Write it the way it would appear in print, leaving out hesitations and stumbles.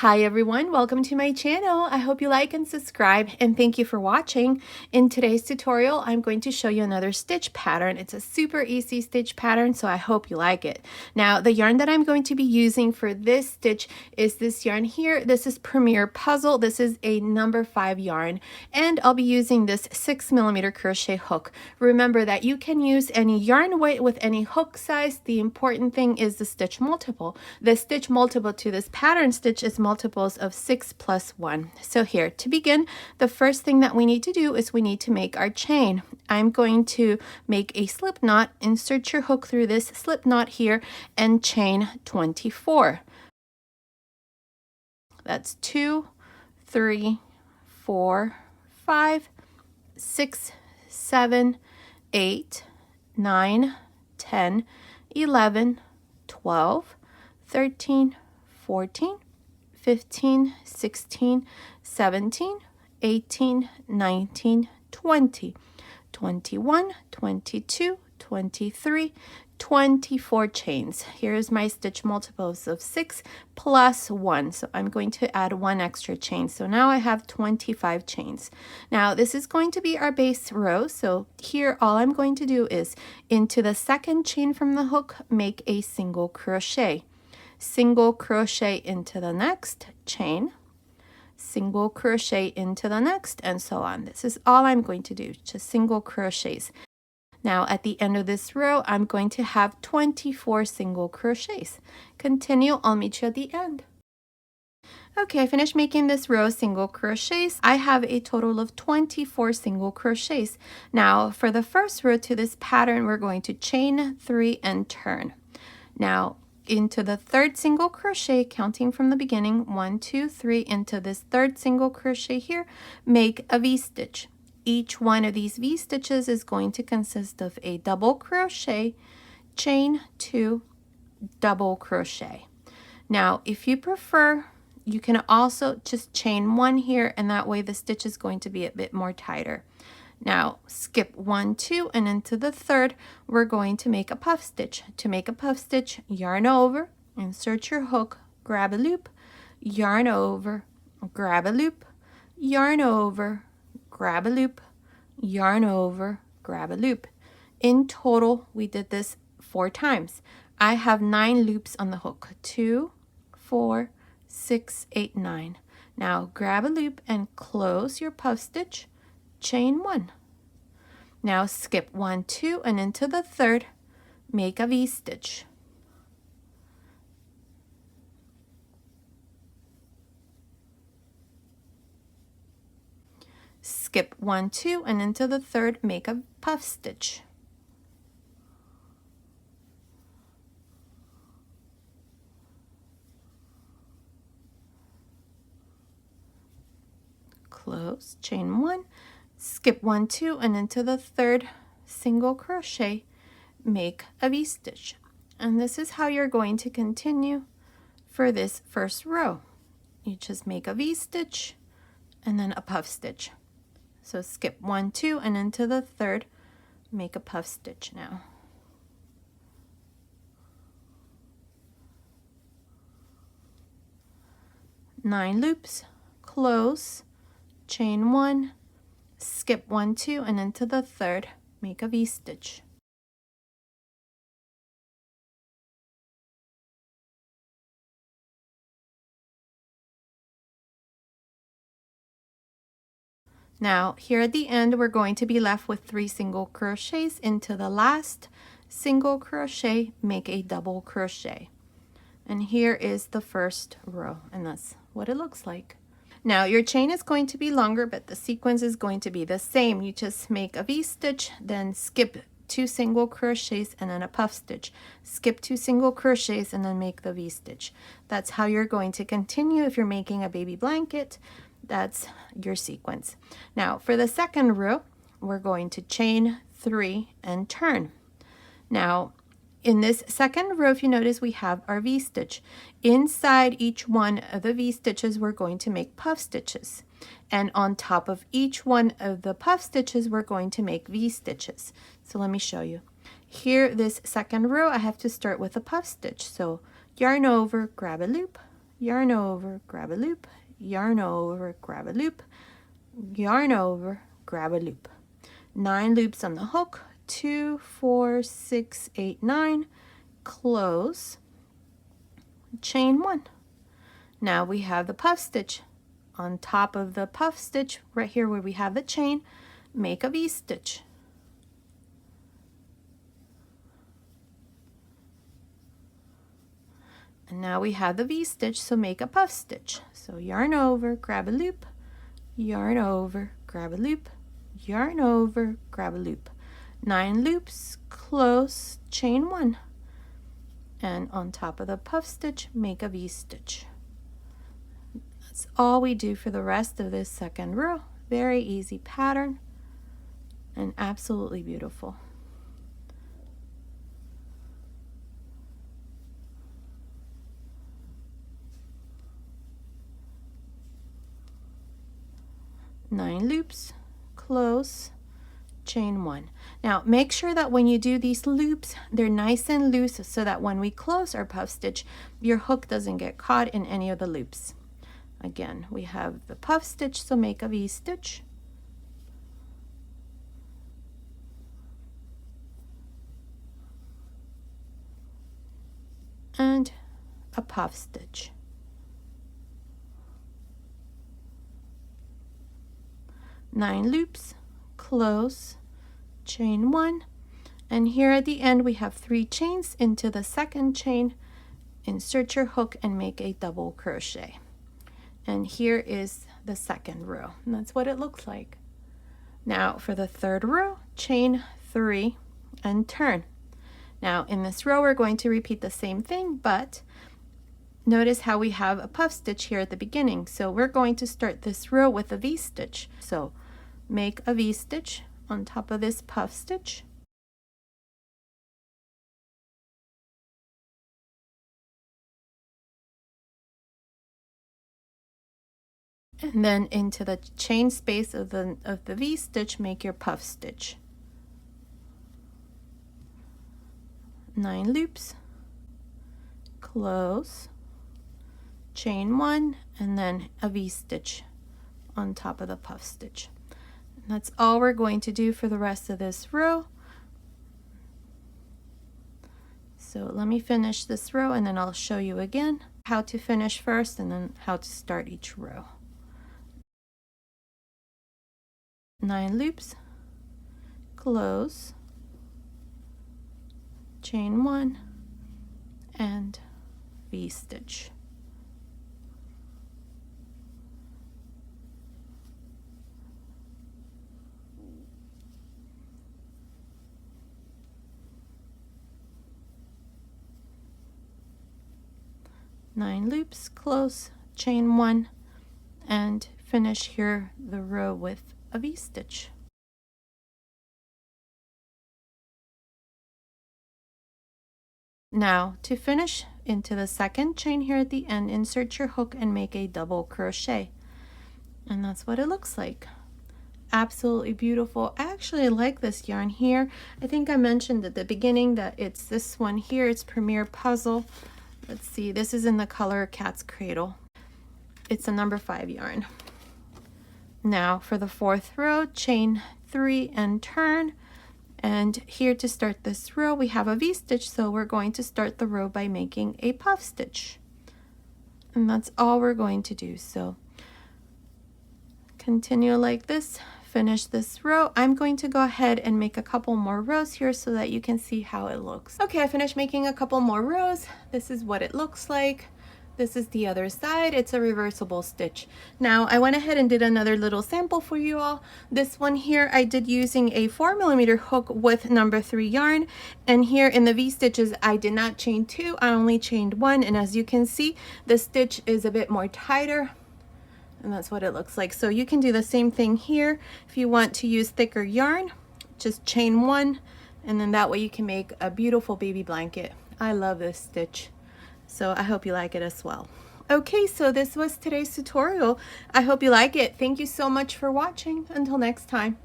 Hi everyone, welcome to my channel. I hope you like and subscribe, and thank you for watching. In today's tutorial, I'm going to show you another stitch pattern. It's a super easy stitch pattern, so I hope you like it. Now, the yarn that I'm going to be using for this stitch is this yarn here. This is Premier Puzzle. This is a number 5 yarn, and I'll be using this 6mm crochet hook. Remember that you can use any yarn weight with any hook size. The important thing is the stitch multiple. The stitch multiple to this pattern stitch is multiples of 6 plus 1. So here, to begin, the first thing that we need to do is we need to make our chain. I'm going to make a slip knot, insert your hook through this slip knot here, and chain 24. That's 2, 3, 4, 5, 6, 7, 8, 9, 10, 11, 12, 13, 14, 15, 16, 17, 18, 19, 20, 21, 22, 23, 24 chains. Here's my stitch multiples of 6 plus 1. So I'm going to add 1 extra chain. So now I have 25 chains. Now this is going to be our base row. So here all I'm going to do is into the second chain from the hook, make a single crochet. Single crochet into the next chain, single crochet into the next, and so on. This is all I'm going to do, just single crochets. Now at the end of this row, I'm going to have 24 single crochets. Continue, I'll meet you at the end. Okay, I finished making this row of single crochets. I have a total of 24 single crochets. Now for the first row to this pattern, we're going to chain 3 and turn. Now into the third single crochet, counting from the beginning, 1, 2, 3, into this third single crochet here, make a V-stitch. Each one of these V-stitches is going to consist of a double crochet, chain 2, double crochet. Now, if you prefer, you can also just chain 1 here, and that way the stitch is going to be a bit more tighter. Now skip 1, 2, and into the third we're going to make a puff stitch. To make a puff stitch, yarn over, insert your hook, grab a loop, yarn over, grab a loop, yarn over, grab a loop, yarn over, grab a loop. In total, we did this 4 times. I have 9 loops on the hook. 2, 4, 6, 8, 9. Now grab a loop and close your puff stitch, chain 1. Now skip 1, 2, and into the third, make a V-stitch. Skip 1, 2, and into the third, make a puff stitch. Close, chain 1, skip 1, 2, and into the third single crochet, make a V-stitch. And this is how you're going to continue for this first row. You just make a V-stitch and then a puff stitch. So skip 1, 2, and into the third, make a puff stitch now. Nine loops, close, chain 1, skip 1, 2, and into the third, make a V-stitch. Now here at the end, we're going to be left with 3 single crochets. Into the last single crochet, make a double crochet. And here is the first row, and that's what it looks like. Now your chain is going to be longer, but the sequence is going to be the same. You just make a V-stitch, then skip 2 single crochets and then a puff stitch. Skip 2 single crochets and then make the V-stitch. That's how you're going to continue if you're making a baby blanket. That's your sequence. Now for the second row, we're going to chain 3 and turn. Now in this second row, if you notice, we have our V-stitch. Inside each one of the V-stitches, we're going to make puff stitches. And on top of each one of the puff stitches, we're going to make V-stitches. So let me show you. Here, this second row, I have to start with a puff stitch. So yarn over, grab a loop, yarn over, grab a loop, yarn over, grab a loop, yarn over, grab a loop. 9 loops on the hook, 2, 4, 6, 8, 9, close, chain 1. Now we have the puff stitch. On top of the puff stitch, right here where we have the chain, make a V-stitch. And now we have the V-stitch, so make a puff stitch. So yarn over, grab a loop, yarn over, grab a loop, yarn over, grab a loop. 9 loops, close, chain 1. And on top of the puff stitch, make a V-stitch. That's all we do for the rest of this second row. Very easy pattern and absolutely beautiful. Nine loops, close, chain 1. Now make sure that when you do these loops, they're nice and loose so that when we close our puff stitch, your hook doesn't get caught in any of the loops. Again, we have the puff stitch, so make a V-stitch. And a puff stitch. Nine loops, close, chain 1, and here at the end we have 3 chains into the second chain. Insert your hook and make a double crochet. And here is the second row, and that's what it looks like. Now for the third row, chain 3 and turn. Now in this row we're going to repeat the same thing, but notice how we have a puff stitch here at the beginning. So we're going to start this row with a V-stitch. So make a V-stitch on top of this puff stitch. And then into the chain space of the V-stitch, make your puff stitch. 9 loops, close, chain 1, and then a V-stitch on top of the puff stitch. And that's all we're going to do for the rest of this row. So let me finish this row and then I'll show you again how to finish first and then how to start each row. 9 loops, close, chain 1, and V-stitch. Nine loops, close, chain 1, and finish here the row with a V-stitch. Now to finish into the second chain here at the end, insert your hook and make a double crochet. And that's what it looks like. Absolutely beautiful. I actually like this yarn here. I think I mentioned at the beginning that it's this one here. It's Premier Puzzle. Let's see, this is in the color Cat's Cradle. It's a number 5 yarn. Now for the fourth row, chain 3 and turn. And here to start this row, we have a V-stitch, so we're going to start the row by making a puff stitch. And that's all we're going to do. So continue like this, finish this row. I'm going to go ahead and make a couple more rows here so that you can see how it looks. Okay, I finished making a couple more rows. This is what it looks like. This is the other side. It's a reversible stitch. Now I went ahead and did another little sample for you all. This one here I did using a 4mm hook with number 3 yarn, and here in the V stitches I did not chain 2, I only chained 1, and as you can see the stitch is a bit more tighter, and that's what it looks like. So you can do the same thing here. If you want to use thicker yarn, just chain 1, and then that way you can make a beautiful baby blanket. I love this stitch. So I hope you like it as well. Okay, so this was today's tutorial. I hope you like it. Thank you so much for watching. Until next time.